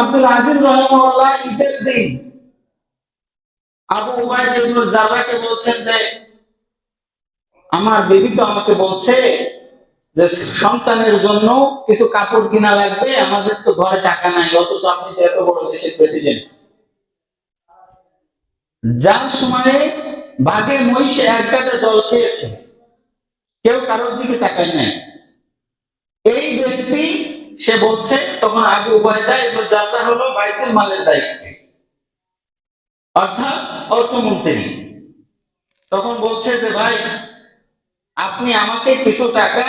আব্দুল আজিজ রাহিমাহুল্লাহ ঈদের দিন আবু উবাইদা ইবনে জাররাহকে বলছেন যে আমার বিবি তো আমাকে বলছে যে সন্তানের জন্য কিছু কাপড় কিনা লাগবে, আমাদের তো ঘরে টাকা নাই, অথচ আপনি তো এত বড় দেশের প্রেসিডেন্ট। যার সময়ে বাঘে মহিষে এক গাঁটে জল খেয়েছে, কেউ কারোর দিকে তাকায় নাই, এই ব্যক্তি সে বলছে, তখন আবু উবাইদা ইবনে জাররাহ হলো বাইতুল মালের দায়িত্বে, অর্থাৎ অর্থমন্ত্রী। তখন বলছে যে ভাই, আপনি আমাকে কিছু টাকা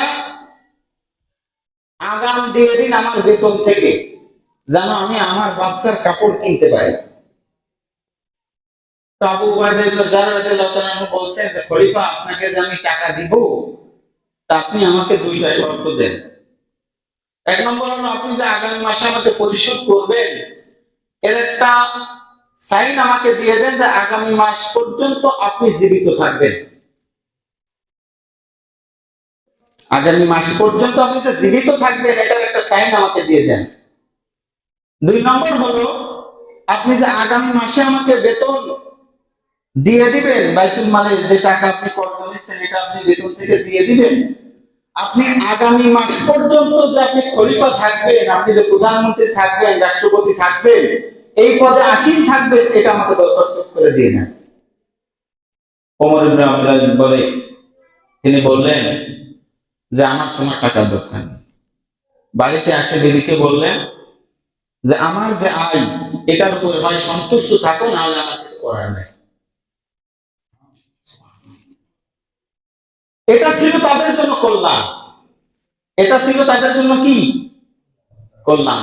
আগাম দিয়ে দিন আমার বেতন থেকে, যেন আমি আমার বাচ্চার কাপড় কিনতে পারি। তো আবু উবাইদা ইবনে জাররাহ রাদিয়াল্লাহু তাআলা বলছেন যে খলিফা, আপনাকে যে আমি টাকা দিব, তা আপনি আমাকে দুইটা শর্ত দেন। এক নম্বর হলো, আপনি যে আগামী মাসে আমাকে পরিশোধ করবেন এর একটা সাইন আমাকে দিয়ে দেন যে আগামী মাস পর্যন্ত আপনি জীবিত থাকবেন। আগামী মাস পর্যন্ত আপনি যে জীবিত থাকবেন এটার একটা সাইন আমাকে দিয়ে দেন। দুই নম্বর হলো, আপনি যে আগামী মাসে আমাকে বেতন দিয়ে দিবেন, বাইতুল মালের যে টাকা আপনি কর্জ নিচ্ছেন এটা আপনি বেতন থেকে দিয়ে দিবেন, আপনি আগামী মাস পর্যন্ত যে আপনি খলিফা থাকবেন, আপনি যে প্রধানমন্ত্রী থাকবেন, রাষ্ট্রপতি থাকবেন, এই পদে আসীন থাকবেন, এটা আমাকে দরখাস্ত করে দিয়ে নেন। ওমর ইবনে আব্দুল আজিজ বলে, তিনি বললেন যে আমার তোমার টাকার দরকার নেই। বাড়িতে আসে বিবিকে বললেন যে আমার যে আয় এটার উপর হয় সন্তুষ্ট থাকো, না হলে আমার কিছু করার নেই। এটা ছিল তাদের জন্য কল্যাণ, এটা ছিল তাদের জন্য কি কল্যাণ।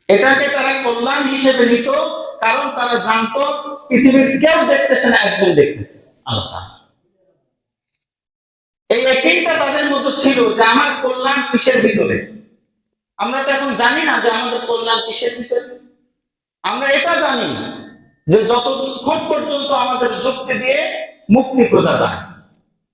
এটাকে তারা কল্যাণ হিসেবে নিত, কারণ তারা জানতো পৃথিবীর কেউ দেখতেছে না, একজন দেখতেছে, আল্লাহ। এই একইটা তাদের মধ্যে ছিল যে আমার কল্যাণ কিসের ভিতরে। আমরা তো এখন জানি না যে আমাদের কল্যাণ কিসের ভিতরে। আমরা এটা জানি যে যতক্ষণ পর্যন্ত আমাদের যুক্তি দিয়ে মুক্তি খোঁজা যায়,